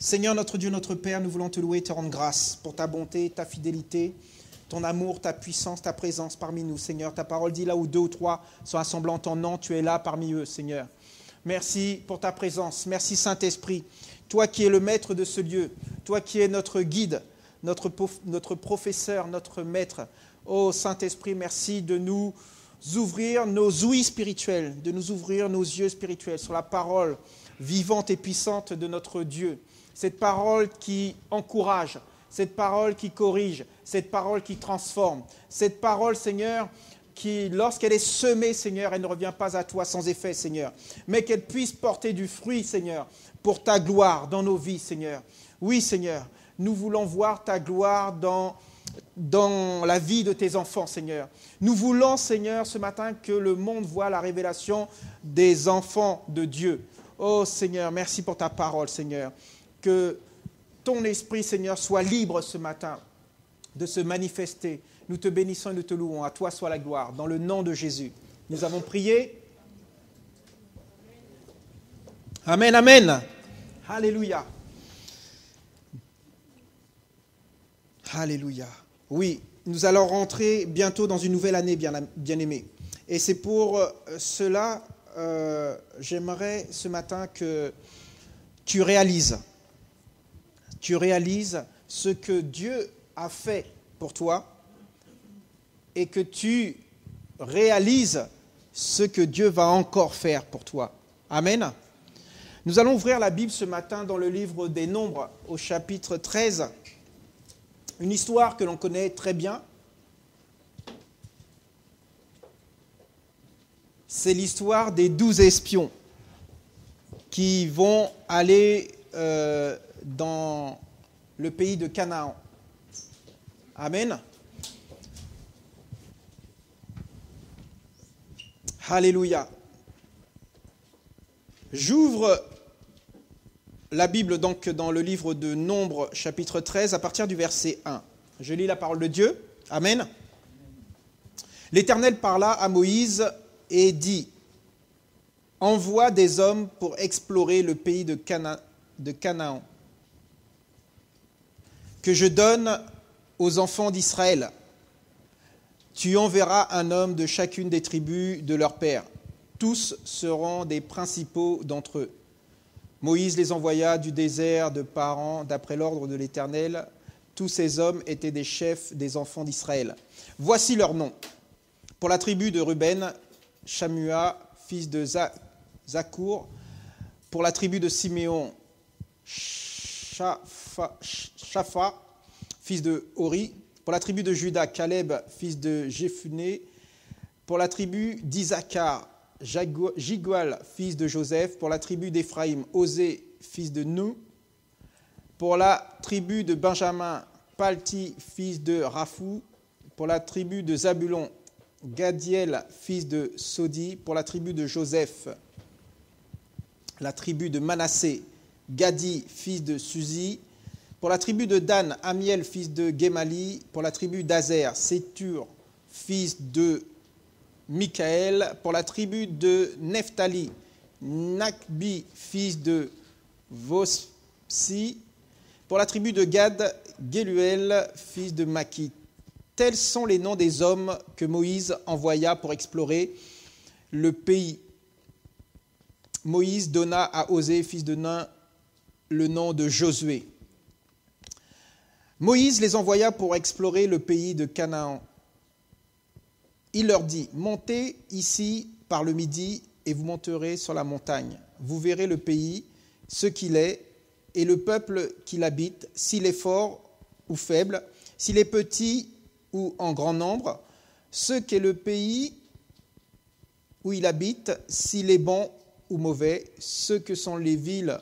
Seigneur, notre Dieu, notre Père, nous voulons te louer et te rendre grâce pour ta bonté, ta fidélité, ton amour, ta puissance, ta présence parmi nous, Seigneur. Ta parole dit là où deux ou trois sont assemblés en ton nom, tu es là parmi eux, Seigneur. Merci pour ta présence. Merci Saint-Esprit. Toi qui es le maître de ce lieu, toi qui es notre guide, notre professeur, notre maître. Oh Saint-Esprit, merci de nous ouvrir nos ouïes spirituelles, de nous ouvrir nos yeux spirituels sur la parole vivante et puissante de notre Dieu. Cette parole qui encourage, cette parole qui corrige, cette parole qui transforme, cette parole, Seigneur, qui, lorsqu'elle est semée, Seigneur, elle ne revient pas à toi sans effet, Seigneur, mais qu'elle puisse porter du fruit, Seigneur, pour ta gloire dans nos vies, Seigneur. Oui, Seigneur, nous voulons voir ta gloire dans la vie de tes enfants, Seigneur. Nous voulons, Seigneur, ce matin, que le monde voit la révélation des enfants de Dieu. Oh, Seigneur, merci pour ta parole, Seigneur. Que ton esprit, Seigneur, soit libre ce matin de se manifester. Nous te bénissons et nous te louons. À toi soit la gloire. Dans le nom de Jésus. Nous avons prié. Amen, amen. Alléluia. Alléluia. Oui, nous allons rentrer bientôt dans une nouvelle année, bien-aimés. Et c'est pour cela, j'aimerais ce matin que tu réalises ce que Dieu a fait pour toi et que tu réalises ce que Dieu va encore faire pour toi. Amen. Nous allons ouvrir la Bible ce matin dans le livre des Nombres au chapitre 13. Une histoire que l'on connaît très bien. C'est l'histoire des 12 espions qui vont aller dans le pays de Canaan. Amen. Alléluia. J'ouvre la Bible donc dans le livre de Nombres, chapitre 13, à partir du verset 1. Je lis la parole de Dieu. Amen. L'Éternel parla à Moïse et dit : envoie des hommes pour explorer le pays de Canaan, que je donne aux enfants d'Israël. Tu enverras un homme de chacune des tribus de leur père. Tous seront des principaux d'entre eux. Moïse les envoya du désert de Paran, d'après l'ordre de l'Éternel. Tous ces hommes étaient des chefs des enfants d'Israël. Voici leurs noms. Pour la tribu de Ruben, Shamua, fils de Zakour. Pour la tribu de Siméon, Shapha, fils de Hori. Pour la tribu de Juda, Caleb, fils de Jephuné. Pour la tribu d'Isaacar, Jigual, fils de Joseph. Pour la tribu d'Éphraïm, Osée, fils de Nou. Pour la tribu de Benjamin, Palti, fils de Raphou. Pour la tribu de Zabulon, Gadiel, fils de Sodi. Pour la tribu de Joseph, la tribu de Manassé, Gadi, fils de Suzi. Pour la tribu de Dan, Amiel, fils de Gemali. Pour la tribu d'Azer, Sétur, fils de Michaël. Pour la tribu de Nephtali, Nakbi, fils de Vossi. Pour la tribu de Gad, Geluel, fils de Maki. Tels sont les noms des hommes que Moïse envoya pour explorer le pays. Moïse donna à Osée, fils de Nun, le nom de Josué. Moïse les envoya pour explorer le pays de Canaan. Il leur dit : montez ici par le midi et vous monterez sur la montagne. Vous verrez le pays, ce qu'il est, et le peuple qui l'habite, s'il est fort ou faible, s'il est petit ou en grand nombre, ce qu'est le pays où il habite, s'il est bon ou mauvais, ce que sont les villes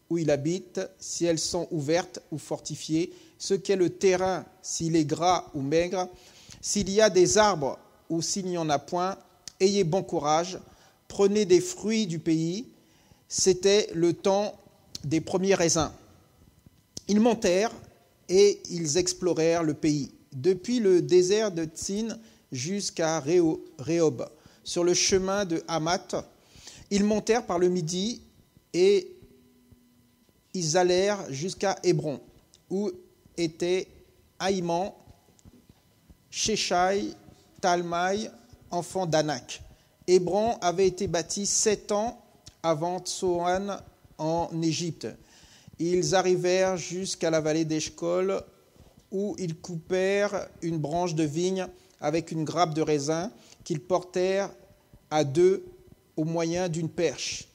où il habite, si elles sont ouvertes ou fortifiées, ce qu'est le terrain, s'il est gras ou maigre, s'il y a des arbres ou s'il n'y en a point, ayez bon courage, prenez des fruits du pays. C'était le temps des premiers raisins. Ils montèrent et ils explorèrent le pays, depuis le désert de Tsin jusqu'à Rehob, sur le chemin de Hamath. Ils montèrent par le midi et ils allèrent jusqu'à Hébron, où étaient Ahiman, Sheshai, Talmaï, enfants d'Anak. Hébron avait été bâti 7 ans avant Tsoan en Égypte. Ils arrivèrent jusqu'à la vallée d'Eshcol, où ils coupèrent une branche de vigne avec une grappe de raisin qu'ils portèrent à 2 au moyen d'une perche.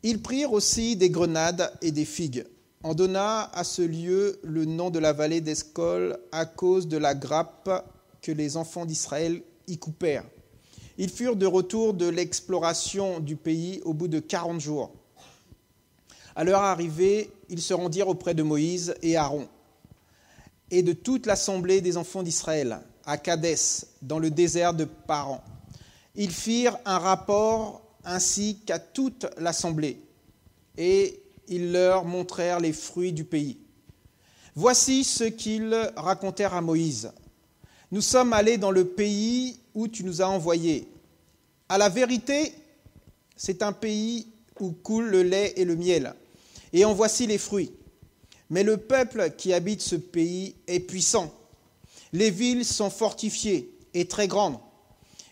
Ils prirent aussi des grenades et des figues. On donna à ce lieu le nom de la vallée d'Eshcol à cause de la grappe que les enfants d'Israël y coupèrent. Ils furent de retour de l'exploration du pays au bout de 40 jours. À leur arrivée, ils se rendirent auprès de Moïse et Aaron et de toute l'assemblée des enfants d'Israël à Kadès, dans le désert de Paran. Ils firent un rapport ainsi qu'à toute l'assemblée, et ils leur montrèrent les fruits du pays. Voici ce qu'ils racontèrent à Moïse. « Nous sommes allés dans le pays où tu nous as envoyés. À la vérité, c'est un pays où coule le lait et le miel, et en voici les fruits. Mais le peuple qui habite ce pays est puissant. Les villes sont fortifiées et très grandes.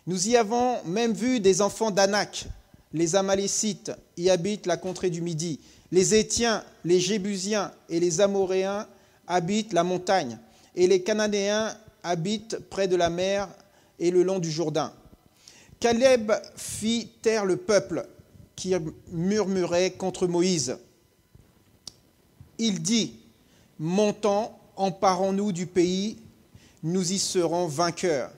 Nous y avons même vu des enfants d'Anak. Les Amalécites y habitent la contrée du Midi. Les Hétiens, les Jébusiens et les Amoréens habitent la montagne. Et les Cananéens habitent près de la mer et le long du Jourdain. Caleb fit taire le peuple qui murmurait contre Moïse. Il dit, « Montons, emparons-nous du pays, nous y serons vainqueurs. »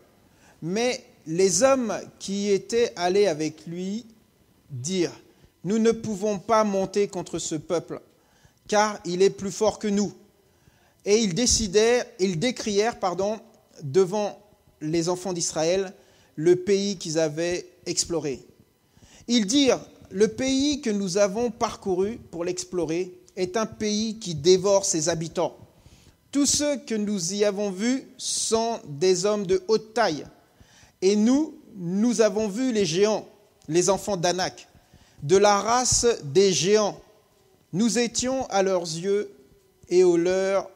Mais les hommes qui étaient allés avec lui dirent, « Nous ne pouvons pas monter contre ce peuple, car il est plus fort que nous. » Et ils décrièrent devant les enfants d'Israël le pays qu'ils avaient exploré. Ils dirent, « Le pays que nous avons parcouru pour l'explorer est un pays qui dévore ses habitants. Tous ceux que nous y avons vus sont des hommes de haute taille. Et nous avons vu les géants, les enfants d'Anak, de la race des géants. Nous étions à leurs yeux et aux leurs,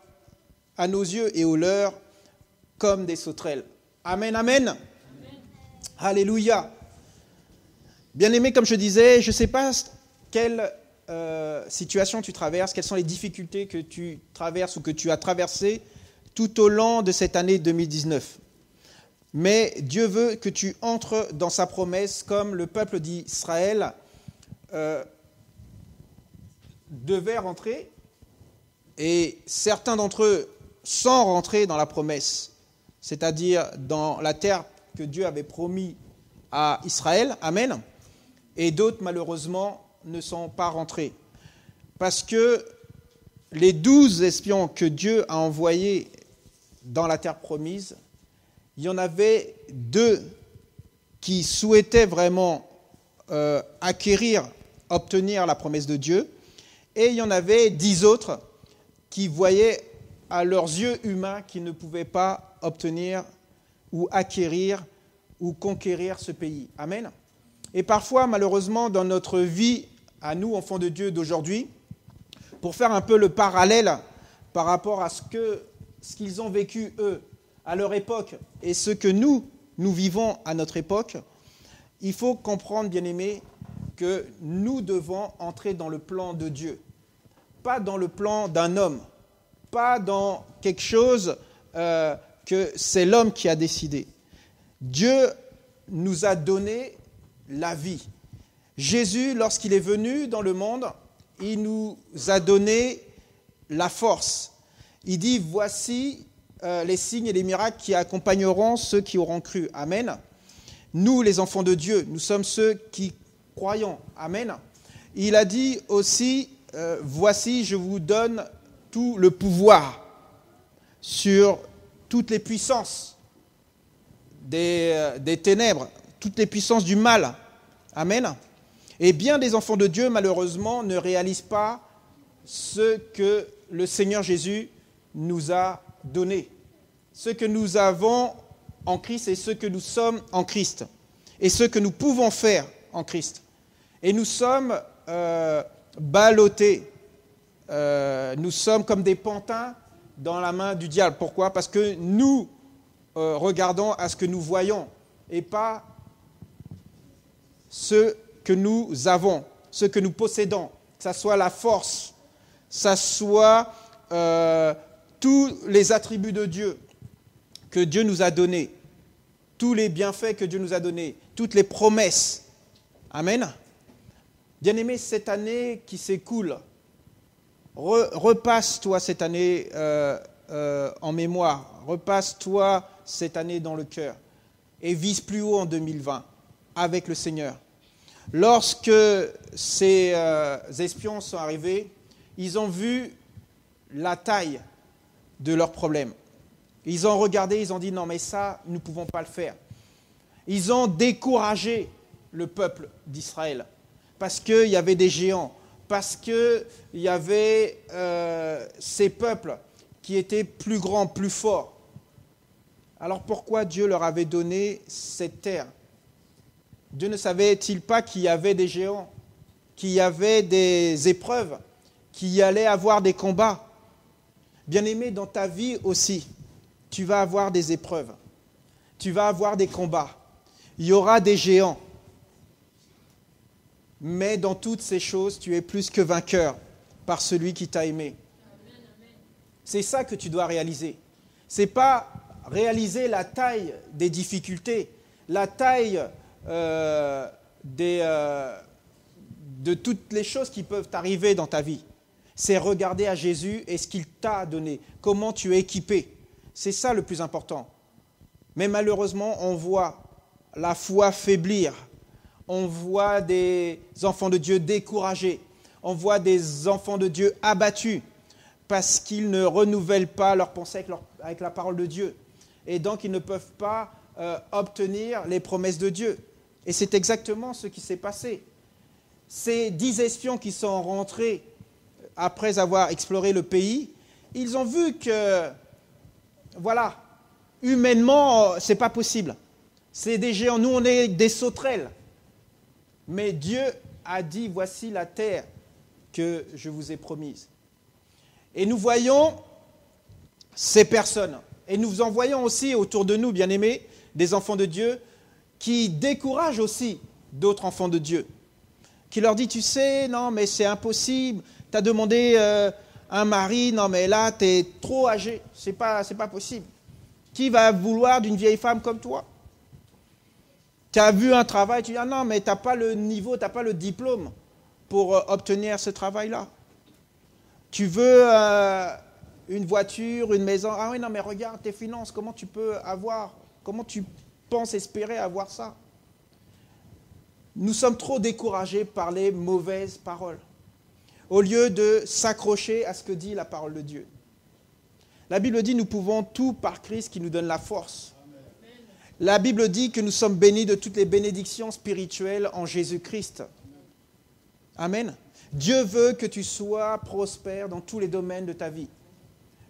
à nos yeux et aux leurs, comme des sauterelles. » Amen, amen. Amen. Alléluia. Bien-aimé, comme je disais, je ne sais pas quelle situation tu traverses, quelles sont les difficultés que tu traverses ou que tu as traversées tout au long de cette année 2019. Mais Dieu veut que tu entres dans sa promesse comme le peuple d'Israël devait rentrer, et certains d'entre eux sont rentrés dans la promesse, c'est-à-dire dans la terre que Dieu avait promis à Israël, amen, et d'autres malheureusement ne sont pas rentrés. Parce que les 12 espions que Dieu a envoyés dans la terre promise, il y en avait 2 qui souhaitaient vraiment obtenir la promesse de Dieu, et il y en avait 10 autres qui voyaient à leurs yeux humains qu'ils ne pouvaient pas obtenir ou acquérir ou conquérir ce pays. Amen. Et parfois, malheureusement, dans notre vie, à nous, enfants de Dieu d'aujourd'hui, pour faire un peu le parallèle par rapport à ce qu'ils ont vécu, eux, à leur époque, et ce que nous vivons à notre époque, il faut comprendre, bien-aimés, que nous devons entrer dans le plan de Dieu, pas dans le plan d'un homme, pas dans quelque chose que c'est l'homme qui a décidé. Dieu nous a donné la vie. Jésus, lorsqu'il est venu dans le monde, il nous a donné la force. Il dit, voici les signes et les miracles qui accompagneront ceux qui auront cru. Amen. Nous, les enfants de Dieu, nous sommes ceux qui croyons. Amen. Il a dit aussi, voici, je vous donne tout le pouvoir sur toutes les puissances des ténèbres, toutes les puissances du mal. Amen. Et bien des enfants de Dieu, malheureusement, ne réalisent pas ce que le Seigneur Jésus nous a donné. Ce que nous avons en Christ et ce que nous sommes en Christ. Et ce que nous pouvons faire en Christ. Et nous sommes ballottés nous sommes comme des pantins dans la main du diable. Pourquoi? Parce que nous regardons à ce que nous voyons et pas ce que nous avons, ce que nous possédons, que ce soit la force, que ce soit tous les attributs de Dieu que Dieu nous a donnés, tous les bienfaits que Dieu nous a donnés, toutes les promesses. Amen. Bien-aimé, cette année qui s'écoule, repasse-toi cette année en mémoire, repasse-toi cette année dans le cœur et vise plus haut en 2020 avec le Seigneur. Lorsque ces espions sont arrivés, ils ont vu la taille de leurs problèmes. Ils ont regardé, ils ont dit non mais ça, nous ne pouvons pas le faire. Ils ont découragé le peuple d'Israël parce qu'il y avait des géants, parce qu'il y avait ces peuples qui étaient plus grands, plus forts. Alors pourquoi Dieu leur avait donné cette terre? Dieu ne savait-il pas qu'il y avait des géants, qu'il y avait des épreuves, qu'il y allait avoir des combats? Bien-aimé, dans ta vie aussi, tu vas avoir des épreuves, tu vas avoir des combats, il y aura des géants. Mais dans toutes ces choses, tu es plus que vainqueur par celui qui t'a aimé. C'est ça que tu dois réaliser. Ce n'est pas réaliser la taille des difficultés, la taille de toutes les choses qui peuvent t'arriver dans ta vie. C'est regarder à Jésus et ce qu'il t'a donné, comment tu es équipé. C'est ça le plus important. Mais malheureusement, on voit la foi faiblir. On voit des enfants de Dieu découragés. On voit des enfants de Dieu abattus parce qu'ils ne renouvellent pas leurs pensées avec la parole de Dieu. Et donc, ils ne peuvent pas obtenir les promesses de Dieu. Et c'est exactement ce qui s'est passé. Ces 10 espions qui sont rentrés après avoir exploré le pays, ils ont vu que, voilà, humainement, ce n'est pas possible. C'est des géants. Nous, on est des sauterelles. Mais Dieu a dit, voici la terre que je vous ai promise. Et nous voyons ces personnes. Et nous en voyons aussi autour de nous, bien-aimés, des enfants de Dieu, qui découragent aussi d'autres enfants de Dieu. Qui leur dit, tu sais, non, mais c'est impossible. Tu as demandé un mari, non, mais là, tu es trop âgé. C'est pas possible. Qui va vouloir d'une vieille femme comme toi? Tu as vu un travail, tu dis, ah non, mais tu n'as pas le niveau, tu n'as pas le diplôme pour obtenir ce travail-là. Tu veux une voiture, une maison, ah oui, non, mais regarde tes finances, comment tu peux avoir, comment tu penses espérer avoir ça? Nous sommes trop découragés par les mauvaises paroles, au lieu de s'accrocher à ce que dit la parole de Dieu. La Bible dit, nous pouvons tout par Christ qui nous donne la force. La Bible dit que nous sommes bénis de toutes les bénédictions spirituelles en Jésus-Christ. Amen. Dieu veut que tu sois prospère dans tous les domaines de ta vie.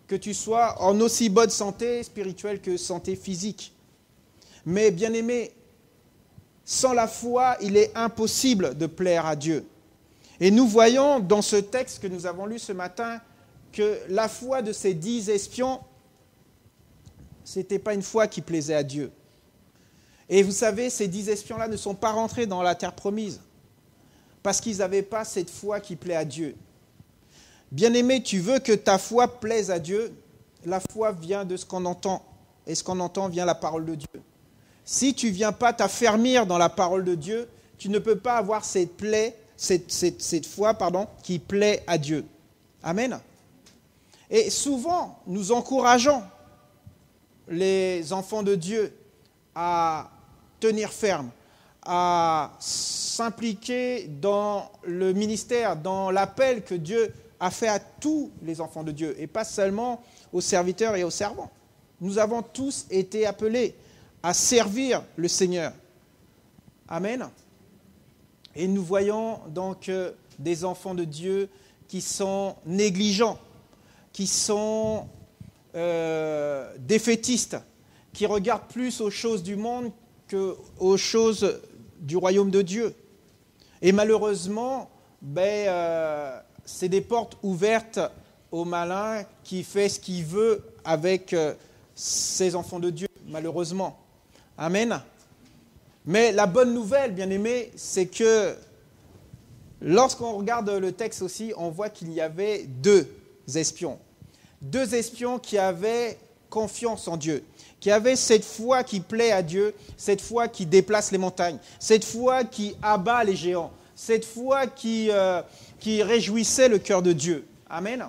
Que tu sois en aussi bonne santé spirituelle que santé physique. Mais bien aimé, sans la foi, il est impossible de plaire à Dieu. Et nous voyons dans ce texte que nous avons lu ce matin que la foi de ces 10 espions, ce n'était pas une foi qui plaisait à Dieu. Et vous savez, ces 10 espions-là ne sont pas rentrés dans la terre promise parce qu'ils n'avaient pas cette foi qui plaît à Dieu. Bien-aimé, tu veux que ta foi plaise à Dieu, la foi vient de ce qu'on entend, et ce qu'on entend vient de la parole de Dieu. Si tu ne viens pas t'affermir dans la parole de Dieu, tu ne peux pas avoir cette foi qui plaît à Dieu. Amen. Et souvent, nous encourageons les enfants de Dieu à tenir ferme, à s'impliquer dans le ministère, dans l'appel que Dieu a fait à tous les enfants de Dieu, et pas seulement aux serviteurs et aux servants. Nous avons tous été appelés à servir le Seigneur. Amen. Et nous voyons donc des enfants de Dieu qui sont négligents, qui sont défaitistes, qui regardent plus aux choses du monde qu'aux choses du royaume de Dieu. Et malheureusement, c'est des portes ouvertes au malin qui fait ce qu'il veut avec ses enfants de Dieu, malheureusement. Amen. Mais la bonne nouvelle, bien-aimés, c'est que lorsqu'on regarde le texte aussi, on voit qu'il y avait deux espions. Deux espions qui avaient confiance en Dieu, qui avaient cette foi qui plaît à Dieu, cette foi qui déplace les montagnes, cette foi qui abat les géants, cette foi qui réjouissait le cœur de Dieu. Amen.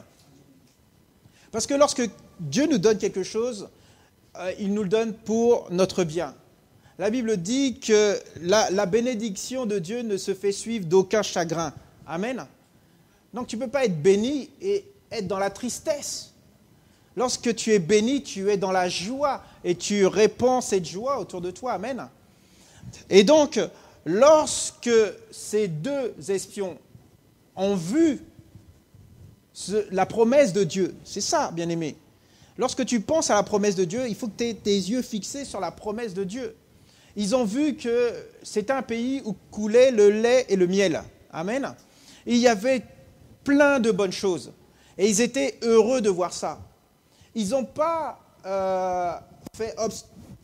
Parce que lorsque Dieu nous donne quelque chose, il nous le donne pour notre bien. La Bible dit que la bénédiction de Dieu ne se fait suivre d'aucun chagrin. Amen. Donc tu ne peux pas être béni et être dans la tristesse. Lorsque tu es béni, tu es dans la joie et tu répands cette joie autour de toi. Amen. Et donc, lorsque ces deux espions ont vu la promesse de Dieu, c'est ça, bien-aimé. Lorsque tu penses à la promesse de Dieu, il faut que tu aies tes yeux fixés sur la promesse de Dieu. Ils ont vu que c'était un pays où coulait le lait et le miel. Amen. Et il y avait plein de bonnes choses. Et ils étaient heureux de voir ça. Ils n'ont pas fait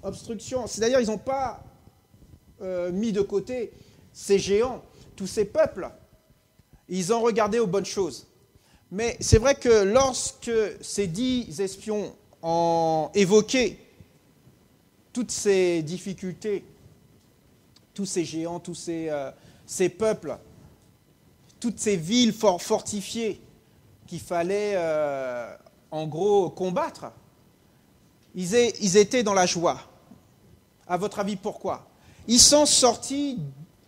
obstruction. C'est-à-dire, ils n'ont pas mis de côté ces géants, tous ces peuples. Ils ont regardé aux bonnes choses. Mais c'est vrai que lorsque ces 10 espions ont évoqué toutes ces difficultés, tous ces géants, tous ces peuples, toutes ces villes fortifiées qu'il fallait en gros combattre, ils étaient dans la joie. À votre avis, pourquoi? Ils sont sortis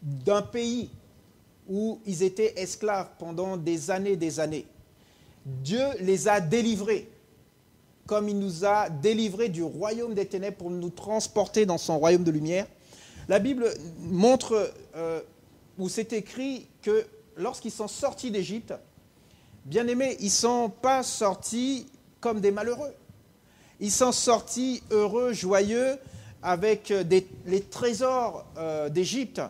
d'un pays où ils étaient esclaves pendant des années. Dieu les a délivrés, comme il nous a délivrés du royaume des ténèbres pour nous transporter dans son royaume de lumière. La Bible montre, où c'est écrit que lorsqu'ils sont sortis d'Égypte, bien aimés, ils ne sont pas sortis comme des malheureux. Ils sont sortis heureux, joyeux, avec les trésors d'Égypte.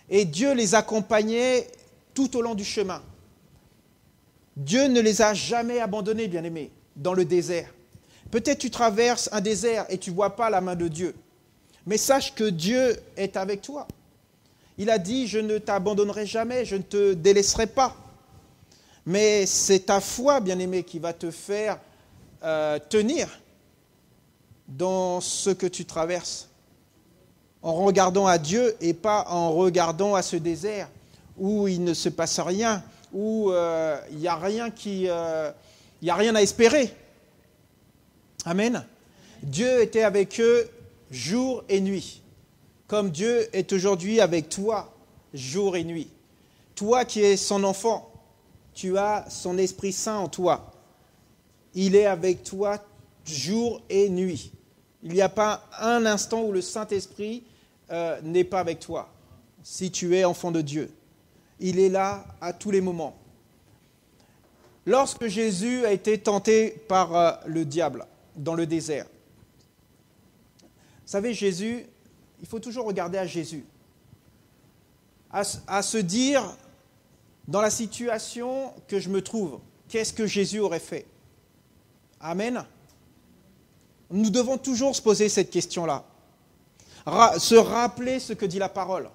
Et Dieu les accompagnait tout au long du chemin. Dieu ne les a jamais abandonnés, bien aimés, dans le désert. Peut-être tu traverses un désert et tu ne vois pas la main de Dieu. Mais sache que Dieu est avec toi. Il a dit, je ne t'abandonnerai jamais, je ne te délaisserai pas. Mais c'est ta foi, bien-aimé, qui va te faire tenir dans ce que tu traverses. En regardant à Dieu et pas en regardant à ce désert où il ne se passe rien, où il n'y a rien il y a rien à espérer. Amen. Dieu était avec eux jour et nuit, comme Dieu est aujourd'hui avec toi jour et nuit. Toi qui es son enfant, tu as son Esprit Saint en toi. Il est avec toi jour et nuit. Il n'y a pas un instant où le Saint-Esprit n'est pas avec toi, si tu es enfant de Dieu. Il est là à tous les moments. Lorsque Jésus a été tenté par le diable dans le désert, vous savez, Jésus, il faut toujours regarder à Jésus, à se dire, dans la situation que je me trouve, qu'est-ce que Jésus aurait fait? Amen. Nous devons toujours se poser cette question-là. Se rappeler ce que dit la parole.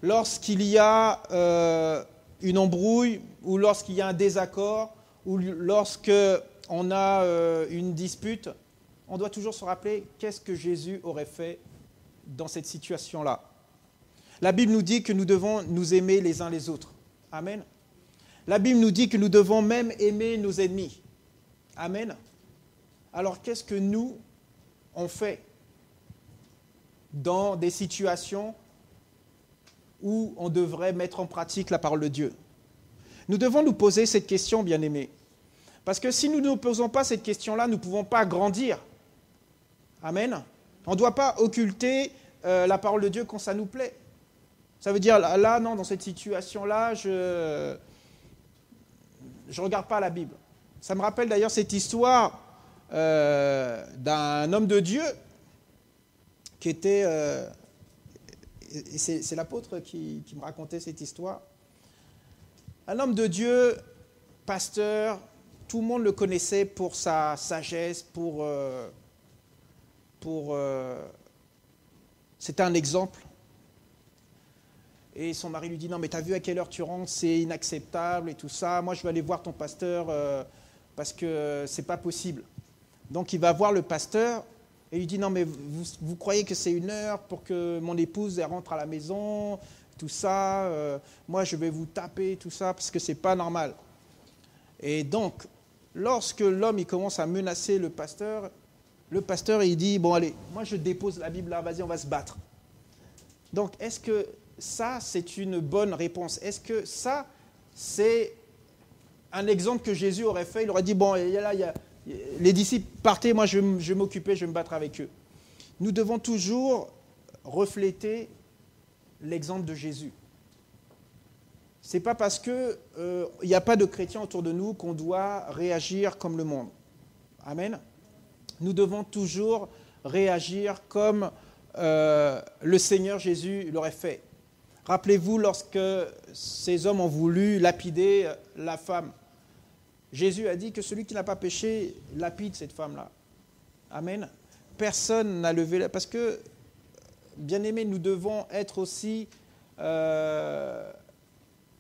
Lorsqu'il y a une embrouille, ou lorsqu'il y a un désaccord, ou lorsqu'on a une dispute, on doit toujours se rappeler qu'est-ce que Jésus aurait fait dans cette situation-là. La Bible nous dit que nous devons nous aimer les uns les autres. Amen. La Bible nous dit que nous devons même aimer nos ennemis. Amen. Alors qu'est-ce que nous, on fait dans des situations où on devrait mettre en pratique la parole de Dieu? Nous devons nous poser cette question, bien-aimés. Parce que si nous ne nous posons pas cette question-là, nous ne pouvons pas grandir. Amen. On ne doit pas occulter la parole de Dieu quand ça nous plaît. Ça veut dire, là, non, dans cette situation-là, je ne regarde pas la Bible. Ça me rappelle d'ailleurs cette histoire d'un homme de Dieu qui était... c'est l'apôtre qui me racontait cette histoire. Un homme de Dieu pasteur, tout le monde le connaissait pour sa sagesse, c'était un exemple. Et son mari lui dit, non mais t'as vu à quelle heure tu rentres, c'est inacceptable et tout ça. Moi je vais aller voir ton pasteur parce que c'est pas possible. Donc il va voir le pasteur et il lui dit, non mais vous croyez que c'est 1 heure pour que mon épouse elle rentre à la maison, tout ça. Moi je vais vous taper, tout ça, parce que c'est pas normal. Et donc, lorsque l'homme il commence à menacer le pasteur il dit, bon allez, moi je dépose la Bible là, vas-y on va se battre. Donc est-ce que ça, c'est une bonne réponse? Est-ce que ça, c'est un exemple que Jésus aurait fait? Il aurait dit, bon, les disciples, partez, moi je vais m'occuper, je vais me battre avec eux. Nous devons toujours refléter l'exemple de Jésus. Ce n'est pas parce qu'il n'y a pas de chrétiens autour de nous qu'on doit réagir comme le monde. Amen. Nous devons toujours réagir comme le Seigneur Jésus l'aurait fait. Rappelez-vous, lorsque ces hommes ont voulu lapider la femme, Jésus a dit que celui qui n'a pas péché lapide cette femme-là. Amen. Personne n'a levé la... Parce que, bien aimés, nous devons être aussi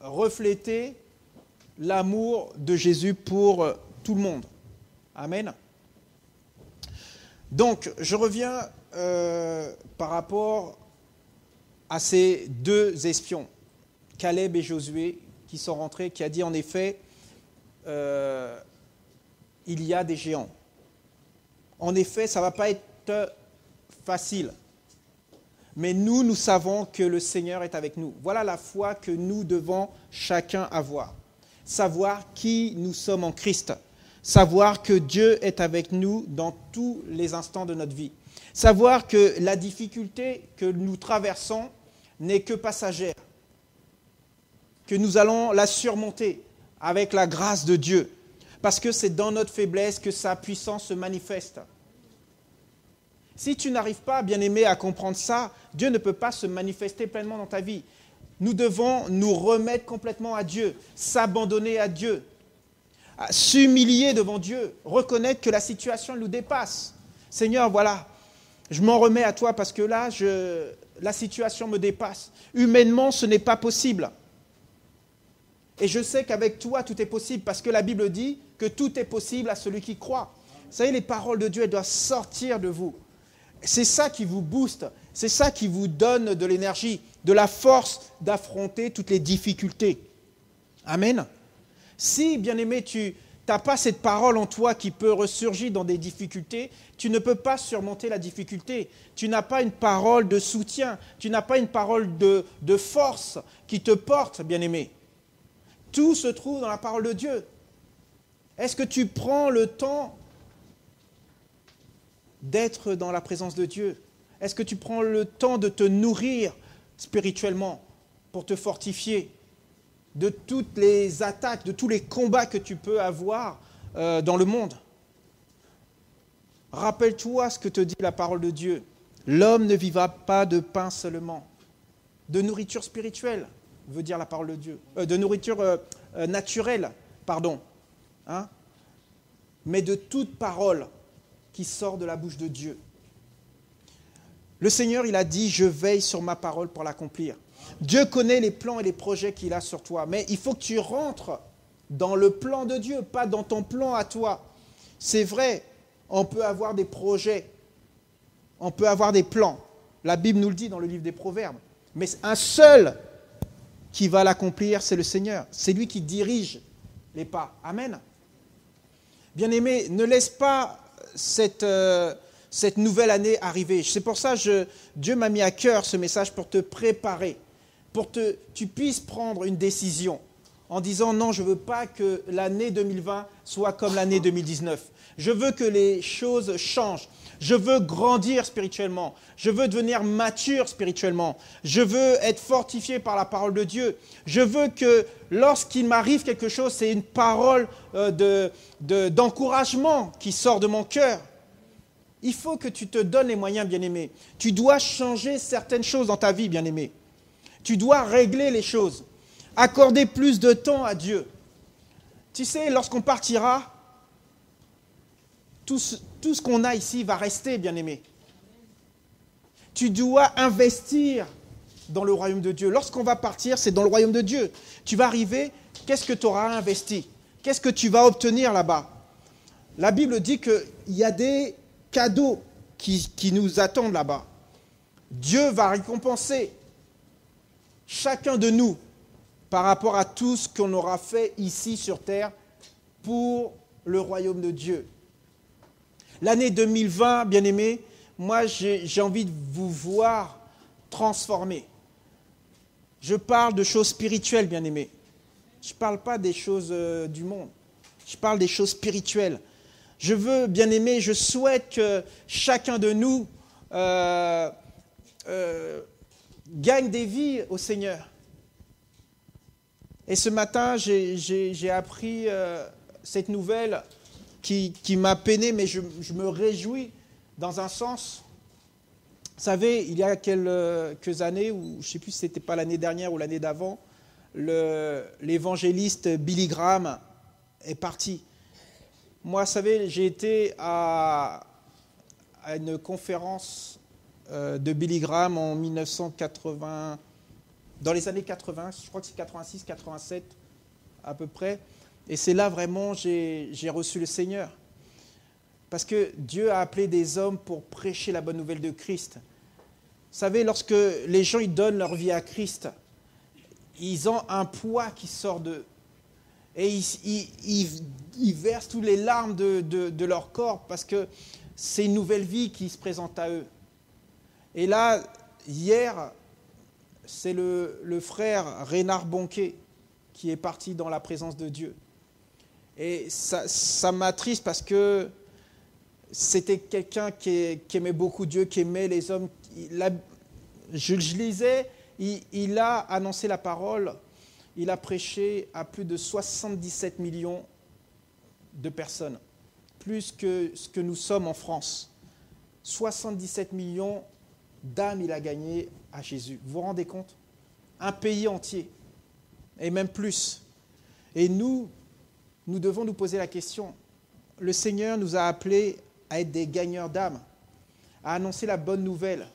refléter l'amour de Jésus pour tout le monde. Amen. Donc, je reviens par rapport à ces 2 espions, Caleb et Josué, qui sont rentrés, qui a dit en effet, il y a des géants. En effet, ça ne va pas être facile. Mais nous savons que le Seigneur est avec nous. Voilà la foi que nous devons chacun avoir. Savoir qui nous sommes en Christ. Savoir que Dieu est avec nous dans tous les instants de notre vie. Savoir que la difficulté que nous traversons n'est que passagère, que nous allons la surmonter avec la grâce de Dieu, parce que c'est dans notre faiblesse que sa puissance se manifeste. Si tu n'arrives pas, bien-aimé, à comprendre ça, Dieu ne peut pas se manifester pleinement dans ta vie. Nous devons nous remettre complètement à Dieu, s'abandonner à Dieu, s'humilier devant Dieu, reconnaître que la situation nous dépasse. Seigneur, voilà, je m'en remets à toi parce que là, la situation me dépasse. Humainement, ce n'est pas possible. Et je sais qu'avec toi, tout est possible parce que la Bible dit que tout est possible à celui qui croit. Vous savez, les paroles de Dieu, elles doivent sortir de vous. C'est ça qui vous booste, c'est ça qui vous donne de l'énergie, de la force d'affronter toutes les difficultés. Amen. Si, bien-aimé, tu n'as pas cette parole en toi qui peut ressurgir dans des difficultés, tu ne peux pas surmonter la difficulté. Tu n'as pas une parole de soutien, tu n'as pas une parole de force qui te porte, bien-aimé. Tout se trouve dans la parole de Dieu. Est-ce que tu prends le temps d'être dans la présence de Dieu? Est-ce que tu prends le temps de te nourrir spirituellement pour te fortifier de toutes les attaques, de tous les combats que tu peux avoir dans le monde? Rappelle-toi ce que te dit la parole de Dieu. L'homme ne vivra pas de pain seulement, de nourriture spirituelle, veut dire la parole de Dieu, de nourriture naturelle, pardon, hein, mais de toute parole qui sort de la bouche de Dieu. Le Seigneur, il a dit, je veille sur ma parole pour l'accomplir. Dieu connaît les plans et les projets qu'il a sur toi, mais il faut que tu rentres dans le plan de Dieu, pas dans ton plan à toi. C'est vrai, on peut avoir des projets, on peut avoir des plans. La Bible nous le dit dans le livre des Proverbes. Mais un seul qui va l'accomplir, c'est le Seigneur. C'est lui qui dirige les pas. Amen. Bien-aimé, ne laisse pas cette nouvelle année arriver. C'est pour ça que Dieu m'a mis à cœur ce message pour te préparer, pour que tu puisses prendre une décision en disant non, je ne veux pas que l'année 2020 soit comme l'année 2019. Je veux que les choses changent. Je veux grandir spirituellement. Je veux devenir mature spirituellement. Je veux être fortifié par la parole de Dieu. Je veux que lorsqu'il m'arrive quelque chose, c'est une parole d'encouragement qui sort de mon cœur. Il faut que tu te donnes les moyens, bien-aimé. Tu dois changer certaines choses dans ta vie, bien-aimé. Tu dois régler les choses. Accorder plus de temps à Dieu. Tu sais, lorsqu'on partira, tout ce qu'on a ici va rester, bien-aimé. Tu dois investir dans le royaume de Dieu. Lorsqu'on va partir, c'est dans le royaume de Dieu. Tu vas arriver, qu'est-ce que tu auras investi? Qu'est-ce que tu vas obtenir là-bas? La Bible dit qu'il y a des cadeaux qui nous attendent là-bas. Dieu va récompenser chacun de nous par rapport à tout ce qu'on aura fait ici sur terre pour le royaume de Dieu. L'année 2020, bien-aimés, moi j'ai envie de vous voir transformés. Je parle de choses spirituelles, bien-aimés. Je ne parle pas des choses du monde. Je parle des choses spirituelles. Je veux, bien-aimés, je souhaite que chacun de nous gagne des vies au Seigneur. Et ce matin, j'ai appris cette nouvelle qui m'a peiné, mais je me réjouis dans un sens. Vous savez, il y a quelques années, ou je ne sais plus si ce n'était pas l'année dernière ou l'année d'avant, l'évangéliste Billy Graham est parti. Moi, vous savez, j'ai été à une conférence de Billy Graham en 1980, dans les années 80, je crois que c'est 86, 87 à peu près. Et c'est là vraiment j'ai reçu le Seigneur. Parce que Dieu a appelé des hommes pour prêcher la bonne nouvelle de Christ. Vous savez, lorsque les gens ils donnent leur vie à Christ, ils ont un poids qui sort d'eux. Et ils versent toutes les larmes de leur corps parce que c'est une nouvelle vie qui se présente à eux. Et là, hier, c'est le frère Rénard Bonquet qui est parti dans la présence de Dieu. Et ça m'attriste parce que c'était quelqu'un qui aimait beaucoup Dieu, qui aimait les hommes. Je lisais, il a annoncé la parole, il a prêché à plus de 77 millions de personnes, plus que ce que nous sommes en France. 77 millions d'âmes il a gagné à Jésus. Vous vous rendez compte? Un pays entier, et même plus. Et nous devons nous poser la question. Le Seigneur nous a appelés à être des gagneurs d'âmes, à annoncer la bonne nouvelle.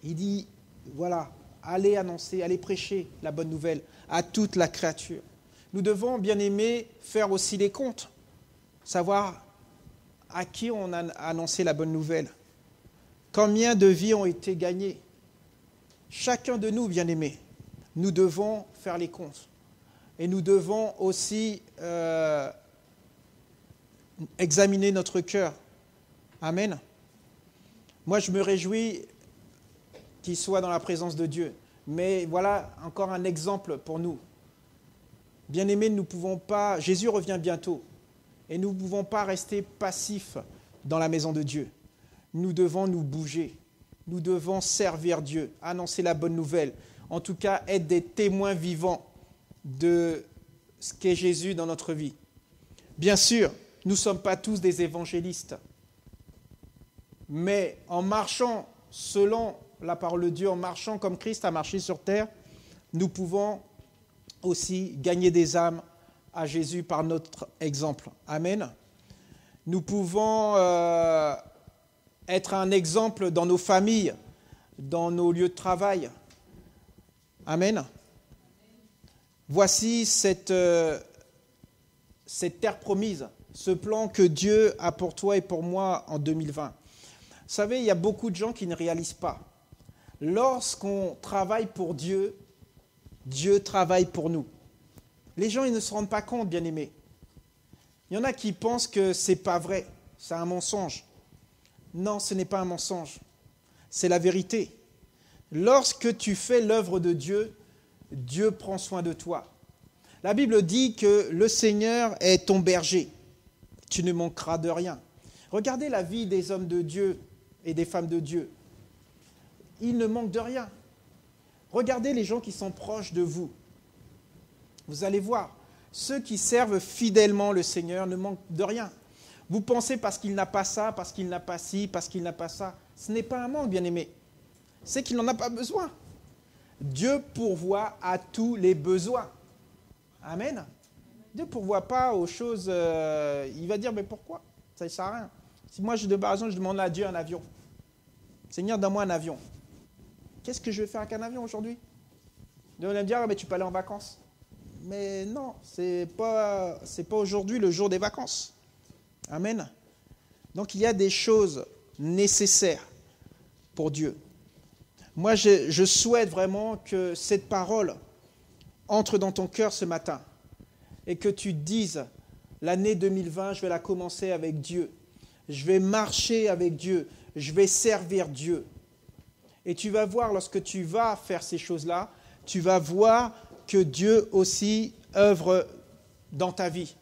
Il dit, voilà, allez annoncer, allez prêcher la bonne nouvelle à toute la créature. Nous devons, bien aimés, faire aussi les comptes, savoir à qui on a annoncé la bonne nouvelle, combien de vies ont été gagnées. Chacun de nous, bien aimés, nous devons faire les comptes. Et nous devons aussi examiner notre cœur. Amen. Moi, je me réjouis qu'il soit dans la présence de Dieu. Mais voilà encore un exemple pour nous. Bien-aimés, nous ne pouvons pas... Jésus revient bientôt. Et nous ne pouvons pas rester passifs dans la maison de Dieu. Nous devons nous bouger. Nous devons servir Dieu, annoncer la bonne nouvelle. En tout cas, être des témoins vivants de ce qu'est Jésus dans notre vie. Bien sûr, nous ne sommes pas tous des évangélistes. Mais en marchant selon la parole de Dieu, en marchant comme Christ a marché sur terre, nous pouvons aussi gagner des âmes à Jésus par notre exemple. Amen. Nous pouvons être un exemple dans nos familles, dans nos lieux de travail. Amen. Voici cette terre promise, ce plan que Dieu a pour toi et pour moi en 2020. Vous savez, il y a beaucoup de gens qui ne réalisent pas. Lorsqu'on travaille pour Dieu, Dieu travaille pour nous. Les gens ils ne se rendent pas compte, bien-aimés. Il y en a qui pensent que ce n'est pas vrai, c'est un mensonge. Non, ce n'est pas un mensonge, c'est la vérité. Lorsque tu fais l'œuvre de Dieu, Dieu prend soin de toi. La Bible dit que le Seigneur est ton berger. Tu ne manqueras de rien. Regardez la vie des hommes de Dieu et des femmes de Dieu. Ils ne manquent de rien. Regardez les gens qui sont proches de vous. Vous allez voir, ceux qui servent fidèlement le Seigneur ne manquent de rien. Vous pensez parce qu'il n'a pas ça, parce qu'il n'a pas ci, parce qu'il n'a pas ça. Ce n'est pas un manque, bien-aimé. C'est qu'il n'en a pas besoin. Dieu pourvoit à tous les besoins. Amen. Dieu ne pourvoit pas aux choses. Il va dire, mais pourquoi? Ça ne sert à rien. Si moi, par exemple, je demande à Dieu un avion. Seigneur, donne-moi un avion. Qu'est-ce que je vais faire avec un avion aujourd'hui? Dieu va me dire, mais tu peux aller en vacances. Mais non, c'est pas aujourd'hui le jour des vacances. Amen. Donc il y a des choses nécessaires pour Dieu. Moi, je souhaite vraiment que cette parole entre dans ton cœur ce matin et que tu te dises, l'année 2020, je vais la commencer avec Dieu. Je vais marcher avec Dieu. Je vais servir Dieu. Et tu vas voir, lorsque tu vas faire ces choses-là, tu vas voir que Dieu aussi œuvre dans ta vie.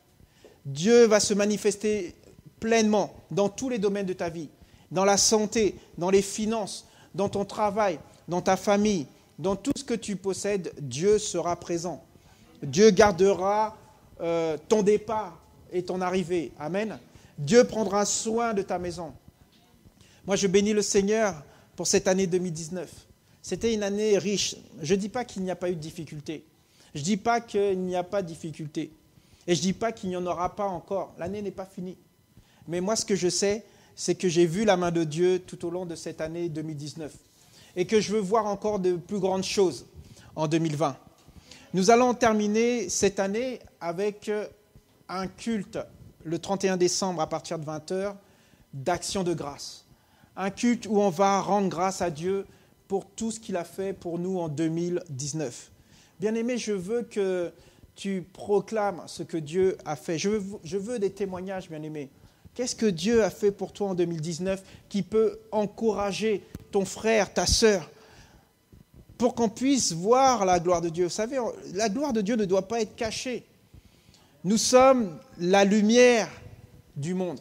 Dieu va se manifester pleinement dans tous les domaines de ta vie, dans la santé, dans les finances, dans ton travail, dans ta famille, dans tout ce que tu possèdes, Dieu sera présent. Dieu gardera ton départ et ton arrivée. Amen. Dieu prendra soin de ta maison. Moi, je bénis le Seigneur pour cette année 2019. C'était une année riche. Je ne dis pas qu'il n'y a pas eu de difficultés. Je ne dis pas qu'il n'y a pas de difficultés. Et je ne dis pas qu'il n'y en aura pas encore. L'année n'est pas finie. Mais moi, ce que je sais, c'est que j'ai vu la main de Dieu tout au long de cette année 2019. Et que je veux voir encore de plus grandes choses en 2020. Nous allons terminer cette année avec un culte le 31 décembre à partir de 20h d'action de grâce. Un culte où on va rendre grâce à Dieu pour tout ce qu'il a fait pour nous en 2019. Bien-aimé, je veux que tu proclames ce que Dieu a fait. Je veux des témoignages, bien-aimé. Qu'est-ce que Dieu a fait pour toi en 2019 qui peut encourager ton frère, ta sœur, pour qu'on puisse voir la gloire de Dieu? Vous savez, la gloire de Dieu ne doit pas être cachée. Nous sommes la lumière du monde.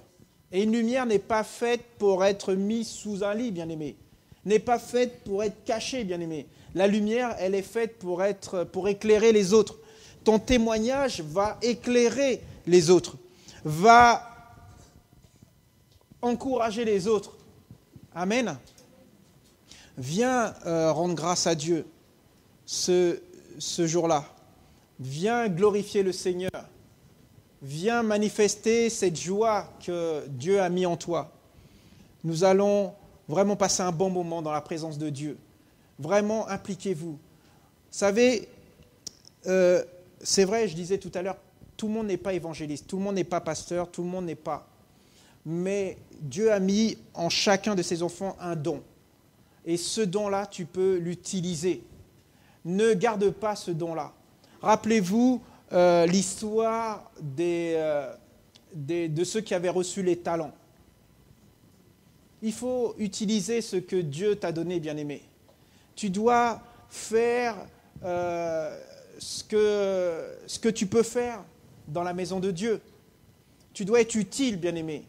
Et une lumière n'est pas faite pour être mise sous un lit, bien-aimé. N'est pas faite pour être cachée, bien-aimé. La lumière, elle est faite pour éclairer les autres. Ton témoignage va éclairer les autres, va encourager les autres. Amen. Viens rendre grâce à Dieu ce jour-là. Viens glorifier le Seigneur. Viens manifester cette joie que Dieu a mis en toi. Nous allons vraiment passer un bon moment dans la présence de Dieu. Vraiment, impliquez-vous. Vous savez, c'est vrai, je disais tout à l'heure, tout le monde n'est pas évangéliste, tout le monde n'est pas pasteur, tout le monde n'est pas. Mais Dieu a mis en chacun de ses enfants un don. Et ce don-là, tu peux l'utiliser. Ne garde pas ce don-là. Rappelez-vous l'histoire de ceux qui avaient reçu les talents. Il faut utiliser ce que Dieu t'a donné, bien-aimé. Tu dois faire ce que tu peux faire dans la maison de Dieu. Tu dois être utile, bien-aimé.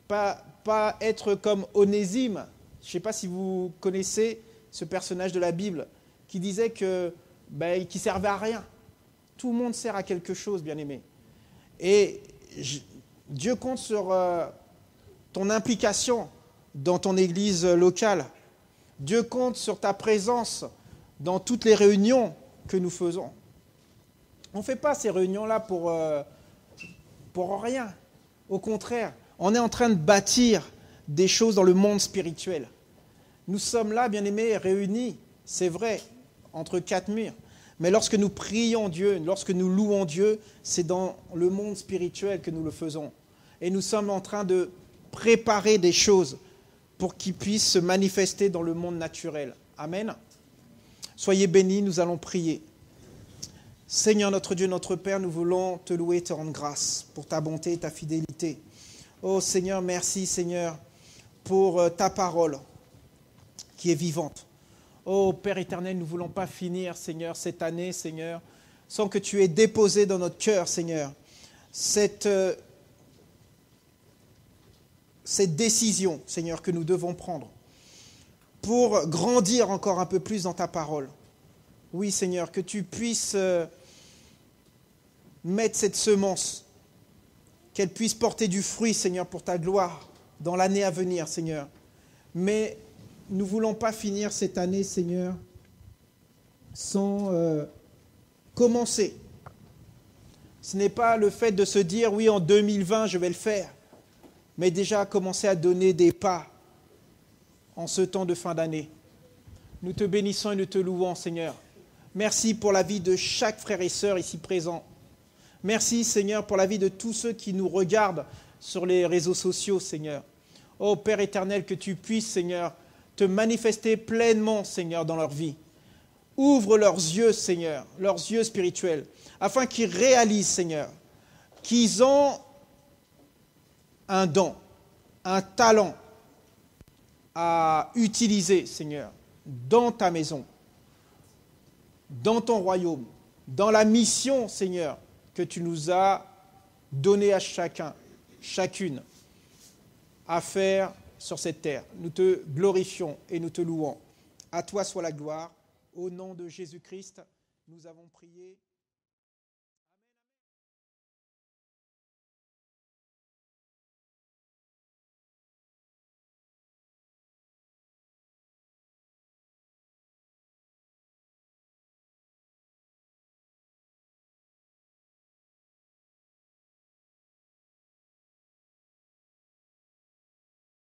Pas être comme Onésime. Je ne sais pas si vous connaissez ce personnage de la Bible qui disait qu'il ne servait à rien. Tout le monde sert à quelque chose, bien-aimé. Et Dieu compte sur ton implication dans ton église locale. Dieu compte sur ta présence dans toutes les réunions que nous faisons. On ne fait pas ces réunions-là pour rien. Au contraire, on est en train de bâtir des choses dans le monde spirituel. Nous sommes là, bien-aimés, réunis, c'est vrai, entre quatre murs. Mais lorsque nous prions Dieu, lorsque nous louons Dieu, c'est dans le monde spirituel que nous le faisons. Et nous sommes en train de préparer des choses pour qu'ils puissent se manifester dans le monde naturel. Amen. Soyez bénis, nous allons prier. Seigneur notre Dieu, notre Père, nous voulons te louer, te rendre grâce pour ta bonté et ta fidélité. Oh Seigneur, merci Seigneur pour ta parole qui est vivante. Oh Père éternel, nous ne voulons pas finir, Seigneur, cette année, Seigneur, sans que tu aies déposé dans notre cœur, Seigneur, cette décision, Seigneur, que nous devons prendre pour grandir encore un peu plus dans ta parole. Oui, Seigneur, que tu puisses mettre cette semence, qu'elle puisse porter du fruit, Seigneur, pour ta gloire dans l'année à venir, Seigneur. Mais nous ne voulons pas finir cette année, Seigneur, sans commencer Ce n'est pas le fait de se dire, oui, en 2020, je vais le faire, mais déjà commencer à donner des pas en ce temps de fin d'année. Nous te bénissons et nous te louons, Seigneur. Merci pour la vie de chaque frère et sœur ici présent. Merci, Seigneur, pour la vie de tous ceux qui nous regardent sur les réseaux sociaux, Seigneur. Ô Père éternel, que tu puisses, Seigneur, te manifester pleinement, Seigneur, dans leur vie. Ouvre leurs yeux, Seigneur, leurs yeux spirituels, afin qu'ils réalisent, Seigneur, qu'ils ont un don, un talent à utiliser, Seigneur, dans ta maison, dans ton royaume, dans la mission, Seigneur, que tu nous as donnée à chacun, chacune, à faire sur cette terre. Nous te glorifions et nous te louons. À toi soit la gloire. Au nom de Jésus-Christ, nous avons prié.